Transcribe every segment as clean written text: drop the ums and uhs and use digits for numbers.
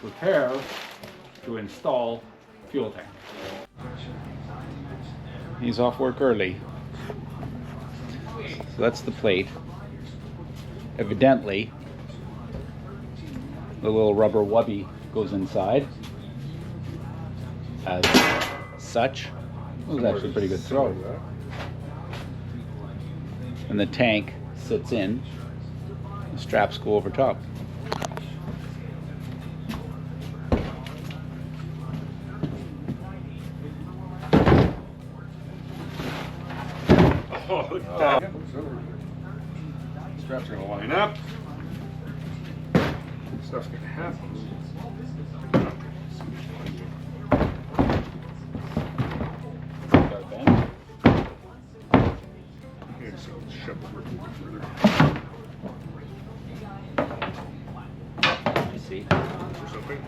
prepare to install fuel tank. He's off work early. So that's the plate. Evidently, the little rubber wubby goes inside as such. It was actually a pretty good throw. And the tank sits in. The straps go over top. Oh, straps are gonna line up. Stuff's gonna happen. Okay, so let's shove the work a little further. I see. Or something.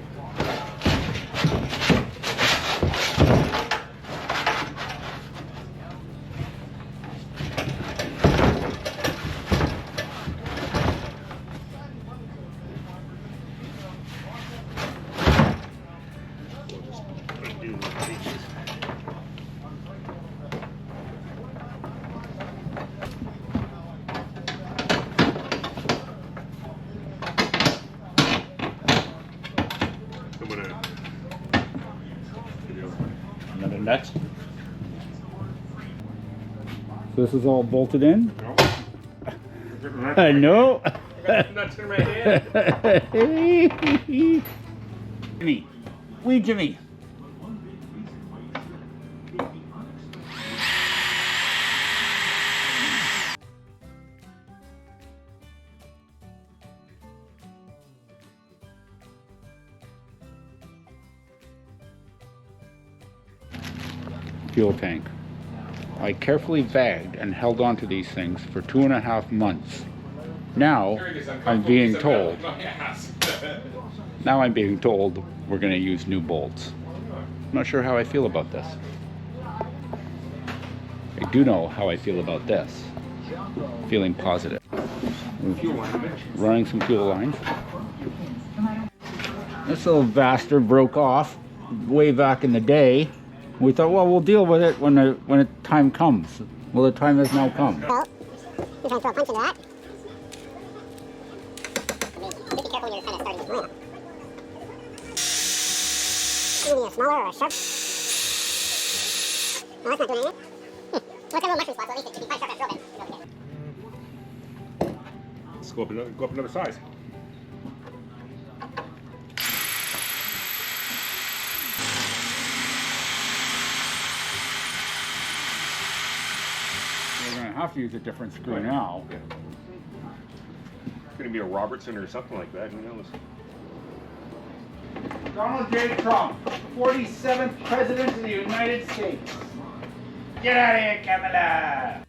Another nut. So this is all bolted in? No. I know. I got nuts in my hand. Jimmy. Wee Jimmy. Fuel tank. I carefully bagged and held on to these things for 2.5 months. Now I'm being told. Now I'm being told we're going to use new bolts. I'm not sure how I feel about this. I do know how I feel about this. Feeling positive. Running some fuel lines. This little bastard broke off way back in the day. We thought, well, we'll deal with it when the time comes. Well, the time has now come. Well, you're trying to throw a punch into that. Just be careful when you're kind of starting to line up. You need a smaller or a sharp? No, that's not doing anything. Well, it's got a little mushroom spot, so at least if you find sharp and throw it, you'll get it. Let's go up another size. We're going to have to use a different screw now. Yeah. It's going to be a Robertson or something like that. Who knows? Donald J. Trump, 47th President of the United States. Get out of here, Kamala!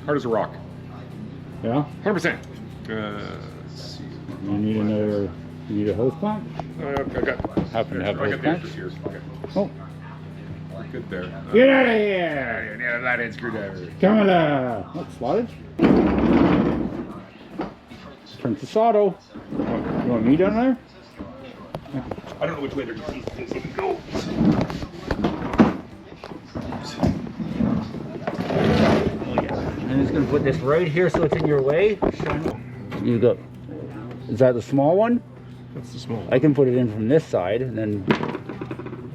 Hard as a rock. Yeah? 100%. Let's see. You need another, you need a hose clamp? I got. Happen to have I hose got the clamps? extras here. Okay. Oh, We're good there. get out of here! Yeah, that head screwdriver. Kamala! Look, slotted. Princess Auto. You want me down there? I don't know which way these things even go. I'm just gonna put this right here so it's in your way. You go. Is that the small one? That's the small one. I can put it in from this side and then. I'm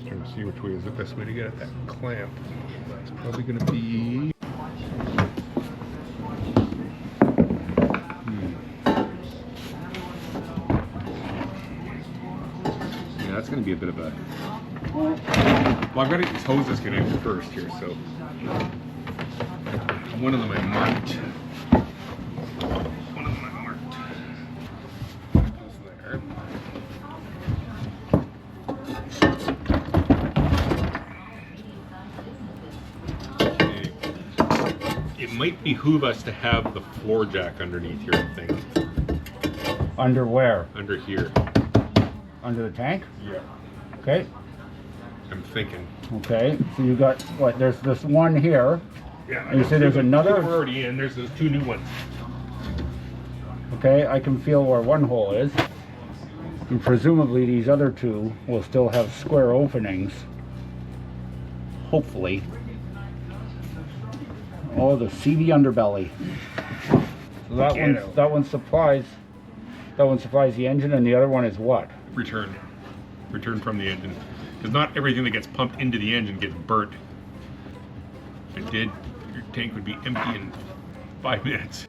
trying to see which way is the best way to get at that clamp. It's probably going to be. Yeah, that's going to be a bit of a. Well, I've got to get these hoses connected first here, so. One of them I marked. One of them I marked. Goes there. Okay. It might behoove us to have the floor jack underneath here, I think. Under where? Under here. Under the tank? Yeah. Okay. I'm thinking. Okay. So you got what? There's this one here. Yeah. And you say there's another? We're already in. There's those two new ones. Okay. I can feel where one hole is. And presumably these other two will still have square openings. Hopefully. Oh, the seedy underbelly. So that one supplies the engine, and the other one is what? Return from the engine. Because not everything that gets pumped into the engine gets burnt. If it did, your tank would be empty in 5 minutes.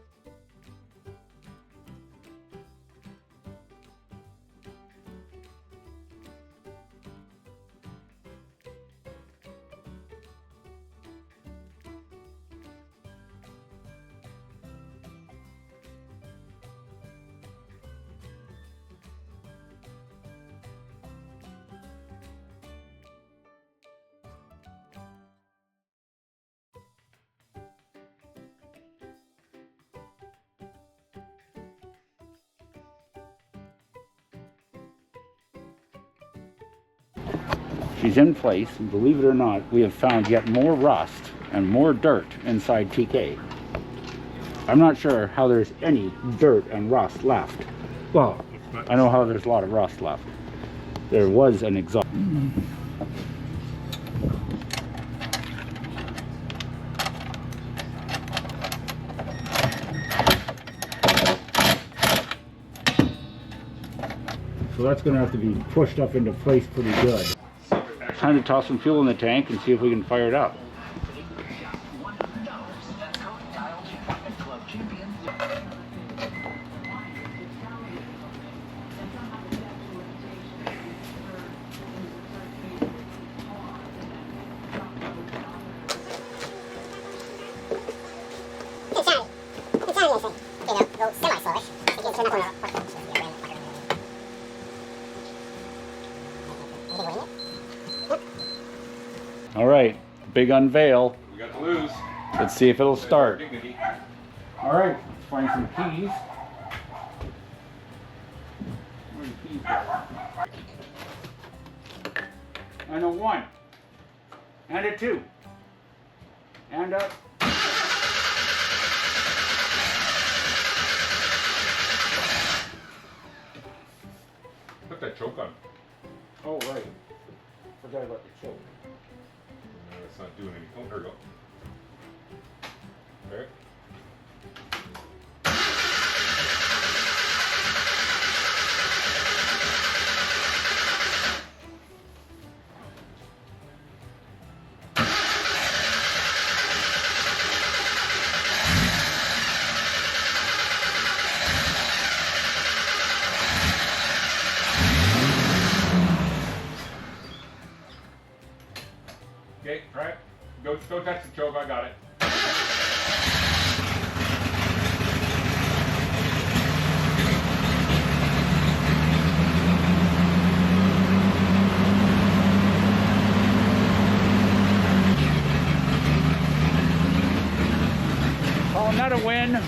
She's in place, and believe it or not, we have found yet more rust and more dirt inside TK. I'm not sure how there's any dirt and rust left. Well, I know how there's a lot of rust left. There was an exhaust. So that's going to have to be pushed up into place pretty good. Time to toss some fuel in the tank and see if we can fire it up. Go semi-slowish. You can turn that one off. All right, big unveil. We got to lose. Let's see if it'll start. Dignity. All right, let's find some keys. Where are the keys go? And a 1. And a 2. And a... Put that choke on. Oh, right. Forgot about the choke. No, it's not doing anything. Oh, there we go. There. Okay, try it. Go touch the choke. I got it. Calling that a win.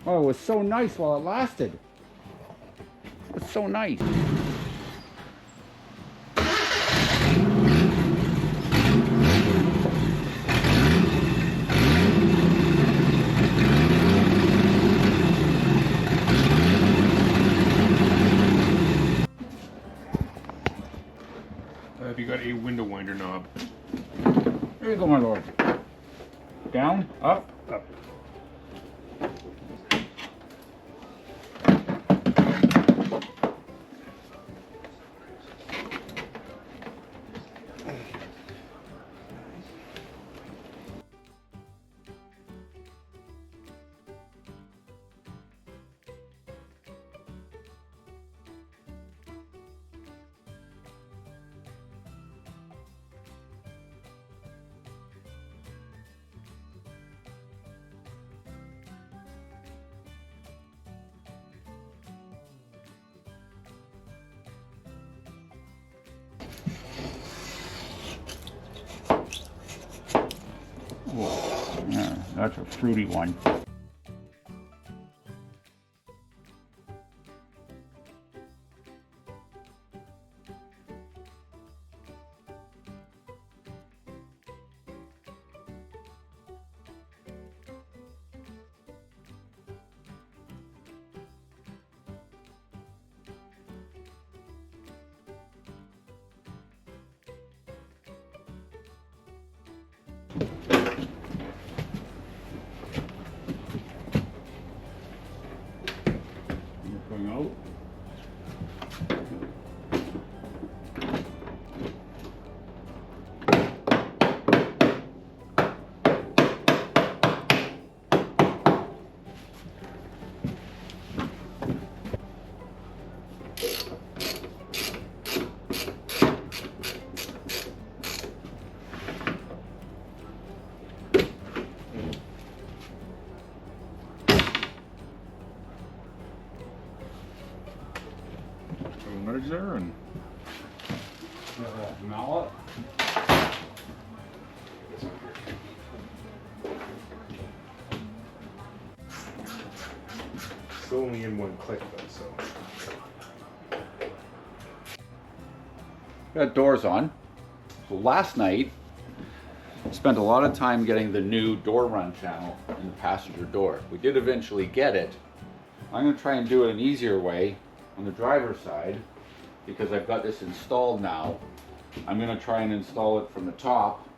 Oh, it was so nice while it lasted. It was so nice. Have you got a window winder knob? Here you go, my lord. Down, up, up. Yeah, that's a fruity one. Going out. Nudge there and Mallet. still only in one click though, so. Got doors on. So last night, spent a lot of time getting the new door run channel in the passenger door. We did eventually get it. I'm going to try and do it an easier way on the driver's side because I've got this installed now. I'm going to try and install it from the top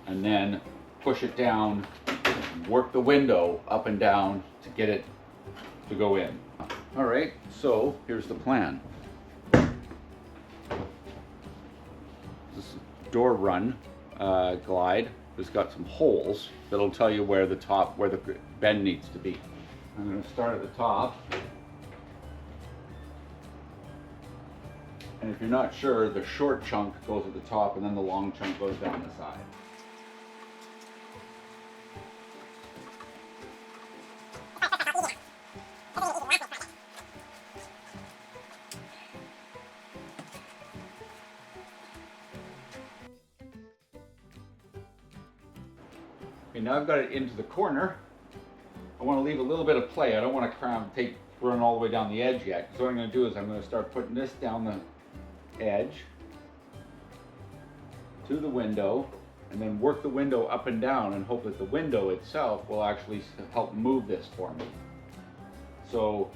and then push it down, work the window up and down to get it to go in. All right, so here's the plan. This door run glide has got some holes that'll tell you where the bend needs to be. I'm going to start at the top. And if you're not sure, the short chunk goes at the top and then the long chunk goes down the side. Okay, now I've got it into the corner. I want to leave a little bit of play. I don't want to run all the way down the edge yet. So what I'm going to do is I'm going to start putting this down the edge to the window and then work the window up and down and hope that the window itself will actually help move this for me. So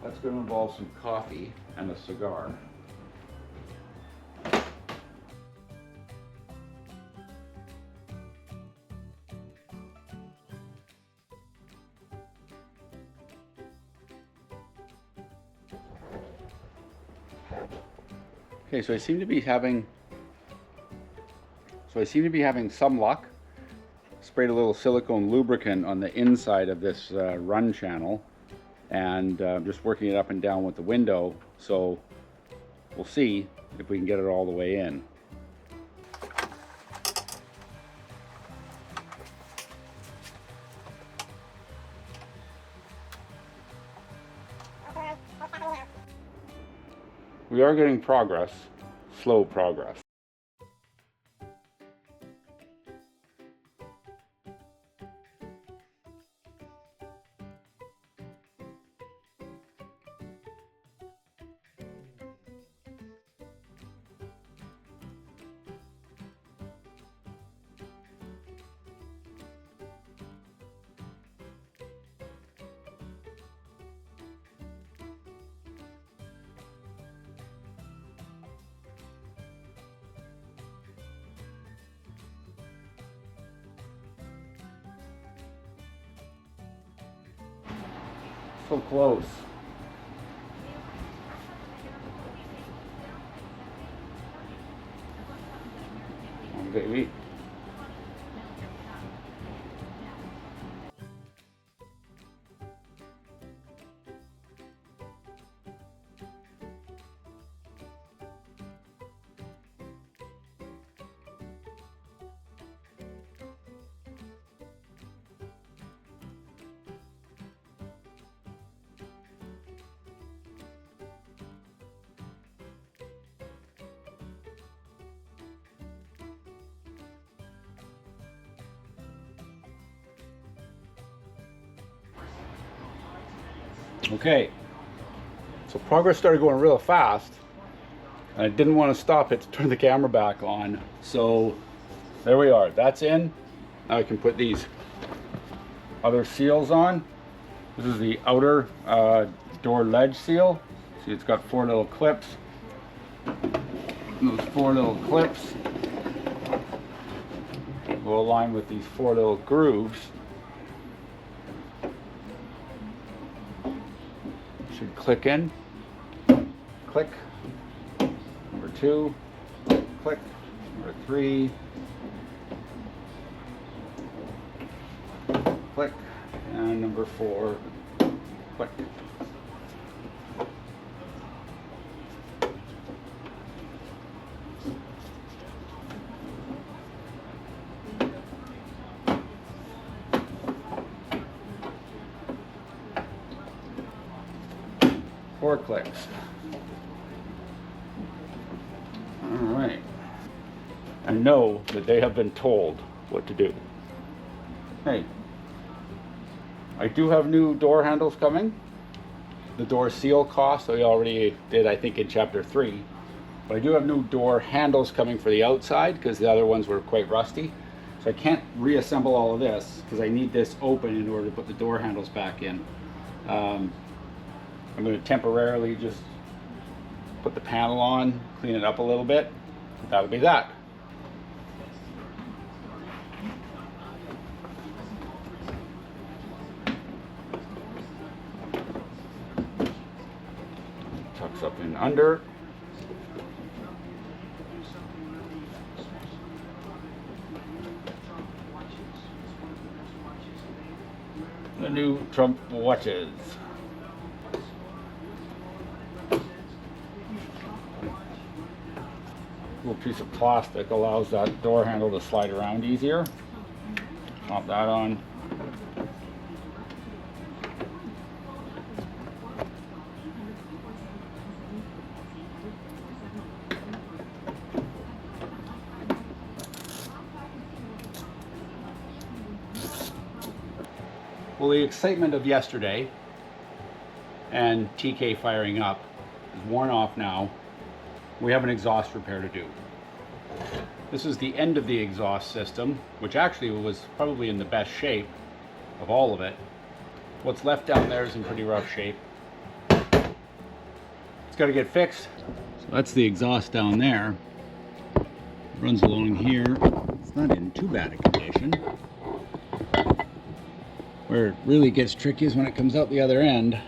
that's going to involve some coffee and a cigar. Okay, so I seem to be having some luck. Sprayed a little silicone lubricant on the inside of this run channel and just working it up and down with the window. So we'll see if we can get it all the way in. We are getting progress, slow progress. So close. Oh, baby. Okay, so progress started going real fast. And I didn't want to stop it to turn the camera back on. So there we are, that's in. Now I can put these other seals on. This is the outer door ledge seal. See, it's got 4 little clips. those 4 little clips will align with these 4 little grooves. Should click in, click, number 2, click, number 3, click, and number 4, click. Four clicks. All right. And know that they have been told what to do. Hey, I do have new door handles coming. The door seal cost I already did, I think, in chapter 3. But I do have new door handles coming for the outside because the other ones were quite rusty. So I can't reassemble all of this because I need this open in order to put the door handles back in. I'm going to temporarily just put the panel on, clean it up a little bit. That'll be that. Tucks up in under. The new Trump watches. Little piece of plastic allows that door handle to slide around easier. Pop that on. Well, the excitement of yesterday and TK firing up is worn off now. We have an exhaust repair to do. This is the end of the exhaust system, which actually was probably in the best shape of all of it. What's left down there is in pretty rough shape. It's got to get fixed. So that's the exhaust down there. It runs along here. It's not in too bad a condition. Where it really gets tricky is when it comes out the other end.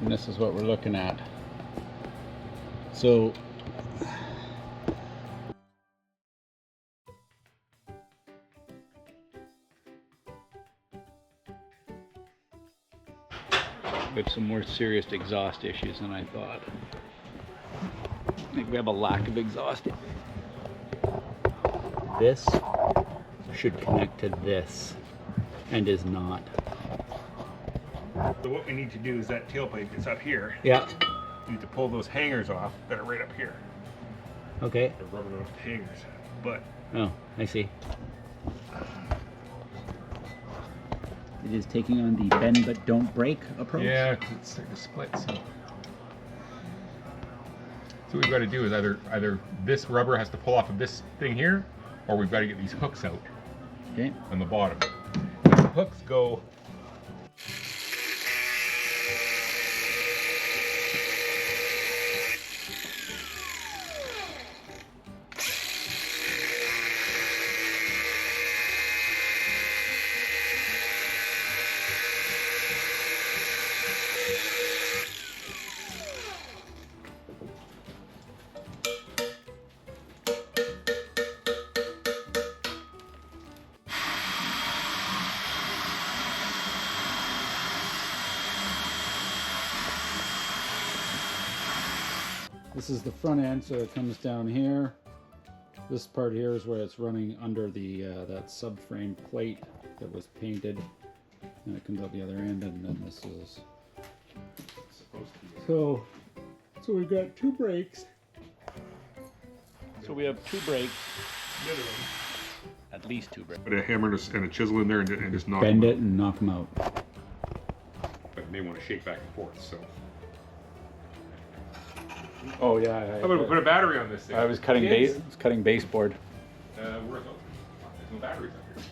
And this is what we're looking at. So we have some more serious exhaust issues than I thought. I think we have a lack of exhaust. This should connect to this and is not. So what we need to do is that tailpipe is up here. Yeah. You need to pull those hangers off that are right up here. Okay. They're rubbing off the hangers. But Oh, I see. It is taking on the bend but don't break approach. yeah, it's starting to split. So what we've got to do is either this rubber has to pull off of this thing here, or we've got to get these hooks out Okay. on the bottom. The hooks go. This is the front end, so it comes down here. This part here is where it's running under the that subframe plate that was painted, and it comes out the other end, and then this is supposed to be. So we've got 2 brakes. So we have 2 brakes. At least 2 brakes. Put a hammer and a chisel in there and just knock Bend them it and knock them out. out. But they want to shake back and forth. So Oh yeah. how about we put a battery on this thing? I was cutting baseboard. Where's those? There's no batteries up here.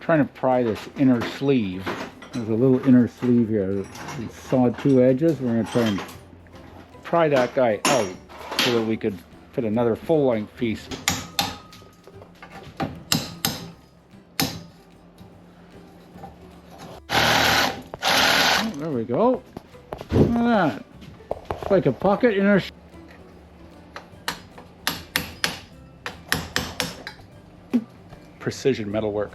trying to pry this inner sleeve. There's a little inner sleeve here. We sawed 2 edges. We're going to try and pry that guy out so that we could fit another full-length piece. Oh, there we go. Look at that. It's like a pocket inner. Precision metalwork.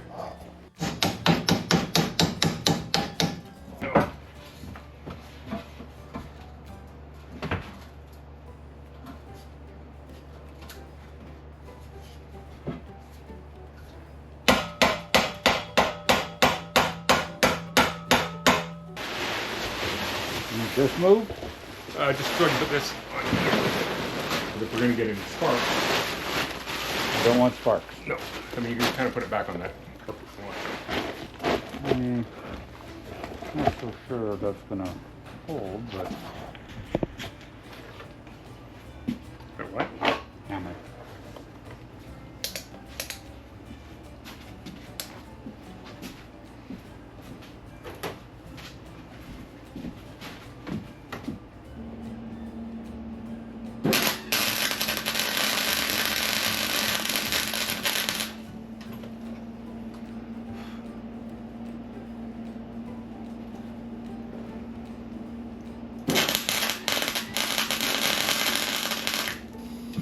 This move? Just go ahead and put this on here. But if we're going to get any sparks. I don't want sparks. No. I mean, you can kind of put it back on that purple one. Not so sure that's going to hold, but. But what? Hammer.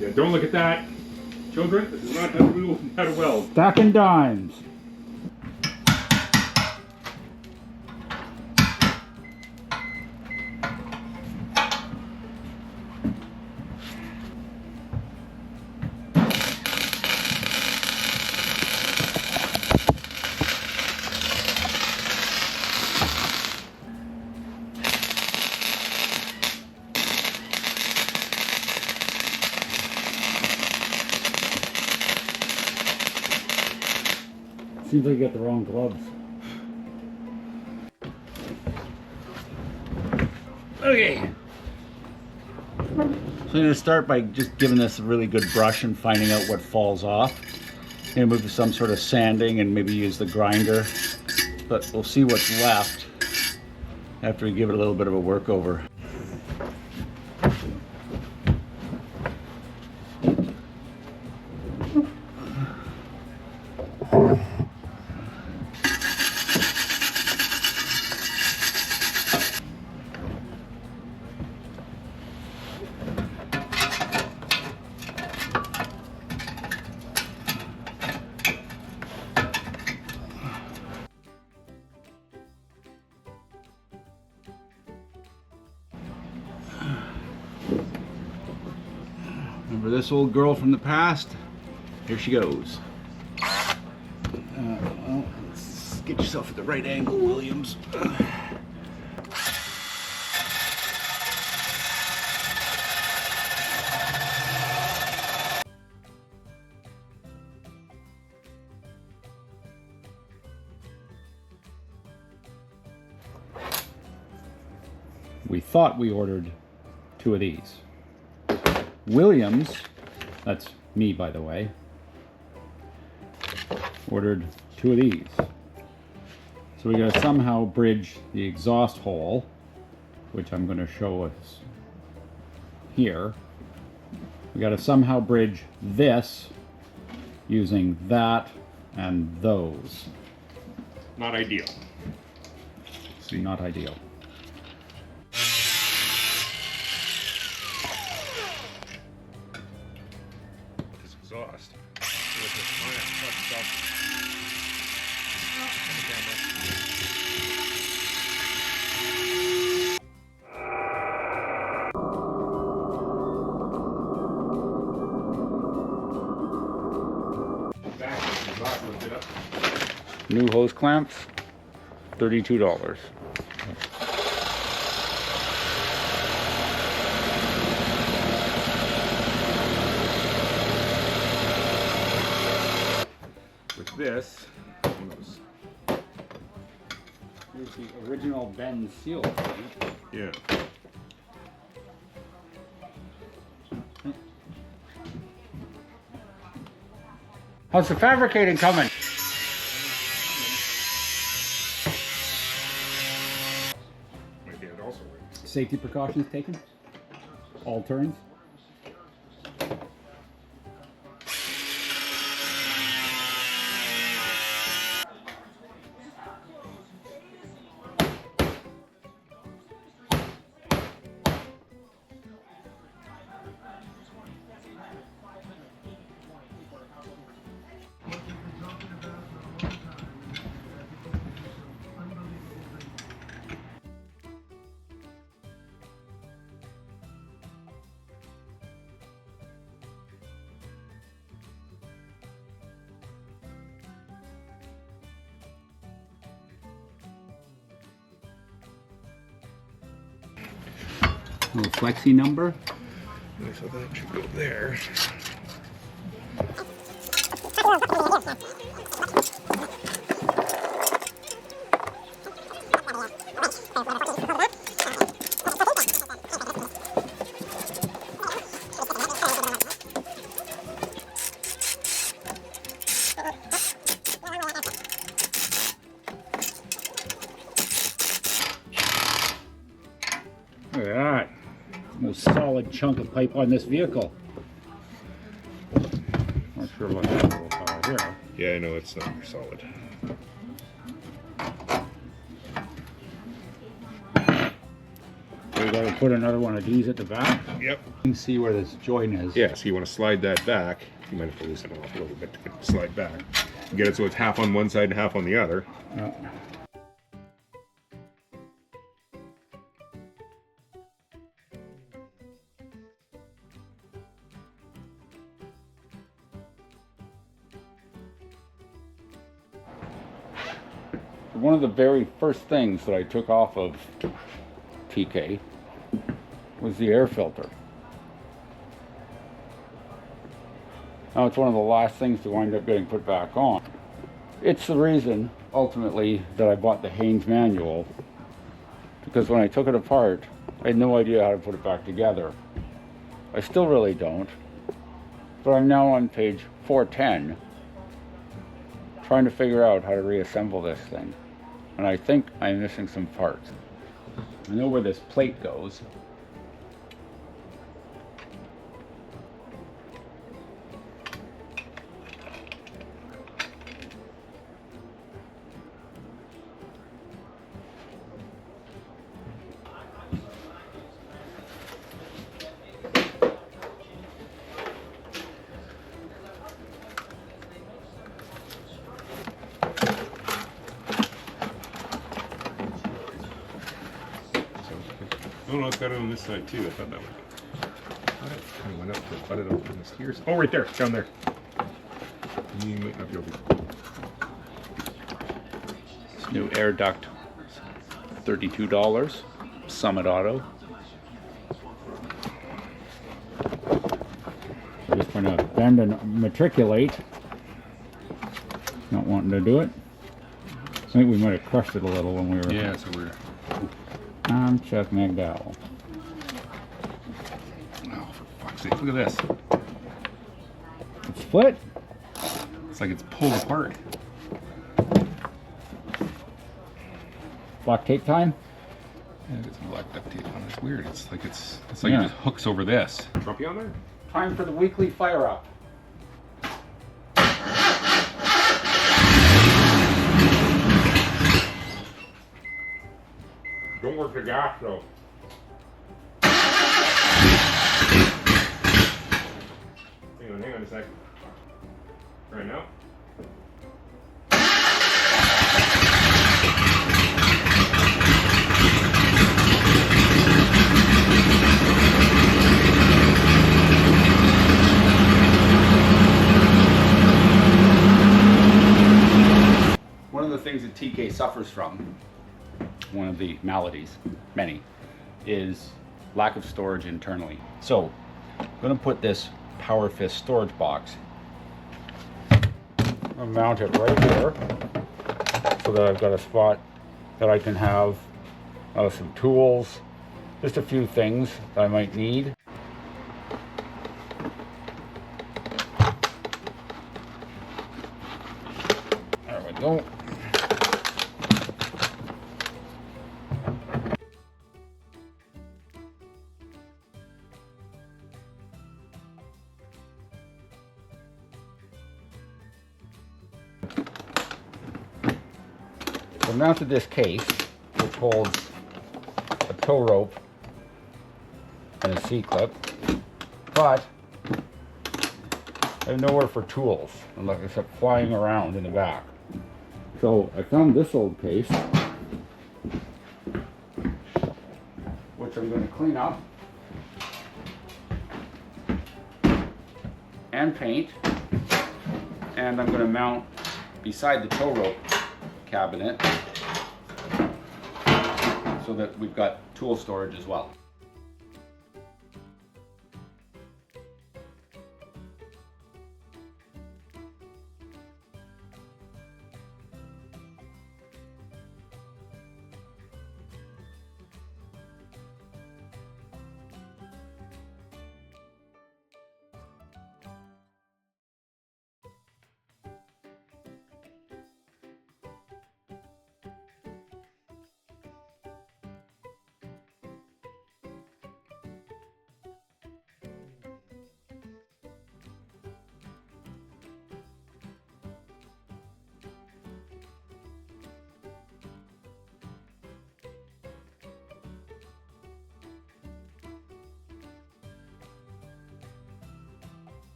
Yeah, don't look at that. Children, this is not how to weld. Stacking dimes. Seems like you got the wrong gloves. Okay. So I'm going to start by just giving this a really good brush and finding out what falls off. I'm going to move to some sort of sanding and maybe use the grinder. But we'll see what's left after we give it a little bit of a work over. Remember this old girl from the past? Here she goes. Well, let's get yourself at the right angle, Williams. We thought we ordered 2 of these. Williams, that's me by the way, ordered 2 of these. So we gotta somehow bridge the exhaust hole, which I'm gonna show us here. We gotta somehow bridge this using that and those. Not ideal. See, not ideal. Exhaust. With this iron stuff. On the camera. New hose clamps, $32. With this, Here's the original bend seal plate. yeah. How's the fabricating coming? Safety precautions taken? All turns? Little flexi number. So that should go there. Look at that. Most solid chunk of pipe on this vehicle. Not sure what that profile here. Yeah, I know it's not solid. We gotta put another one of these at the back. Yep. You can see where this joint is. Yeah, so you want to slide that back. You might have to loosen it off a little bit to get it to slide back. Get it so it's half on one side and half on the other. One of the very first things that I took off of TK was the air filter. Now it's one of the last things to wind up getting put back on. It's the reason, ultimately, that I bought the Haynes manual, because when I took it apart, I had no idea how to put it back together. I still really don't, but I'm now on page 410, trying to figure out how to reassemble this thing. And I think I'm missing some parts. I know where this plate goes. Oh no, it's got it on this side too. I thought that would. I thought it kind of went up to butt it up on this here. Oh, right there, down there. You might not be able to. This new air duct, $32. Summit Auto. Just going to bend and matriculate. Not wanting to do it. I think we might have crushed it a little when we were. Yeah, so we're. I'm Chuck McDowell. Oh, for fuck's sake! Look at this. It's split. It's like it's pulled apart. Black tape time. Yeah, it's black duct tape on. It's weird. It's like it just hooks over this. Drop you on there? Time for the weekly fire up. Don't work the gas though. Hang on a second. Right now. One of the things that TK suffers from, one of the maladies, many, is lack of storage internally. So I'm going to put this Power Fist storage box, I'll mount it right here so that I've got a spot that I can have some tools, just a few things that I might need. There we go. So mounted this case, which holds a tow rope and a C-clip, but I have nowhere for tools, except flying around in the back. So I found this old case, which I'm going to clean up and paint, and I'm going to mount beside the tow rope cabinet so that we've got tool storage as well.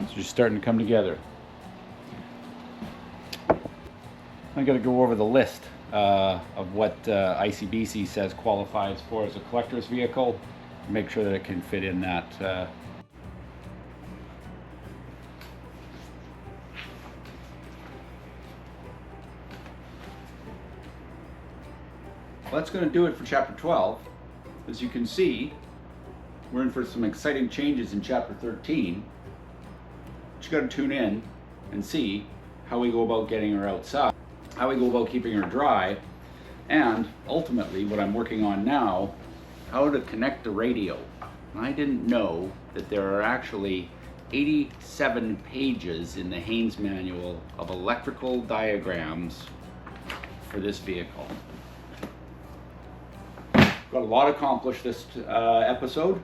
It's just starting to come together. I got to go over the list of what ICBC says qualifies for as a collector's vehicle. Make sure that it can fit in that. Well, that's going to do it for Chapter 12. As you can see, we're in for some exciting changes in Chapter 13. But you got to tune in and see how we go about getting her outside, how we go about keeping her dry, and ultimately what I'm working on now, how to connect the radio. I didn't know that there are actually 87 pages in the Haynes manual of electrical diagrams for this vehicle. Got a lot accomplished this episode.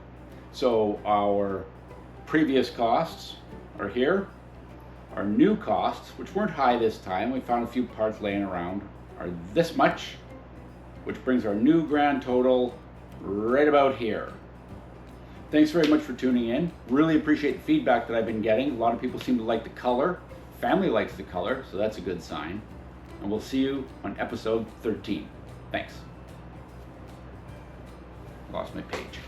So our previous costs are here. Our new costs, which weren't high this time, we found a few parts laying around, are this much, which brings our new grand total right about here. Thanks very much for tuning in. Really appreciate the feedback that I've been getting. A lot of people seem to like the color. Family likes the color, so that's a good sign. And we'll see you on episode 13. Thanks. Lost my page.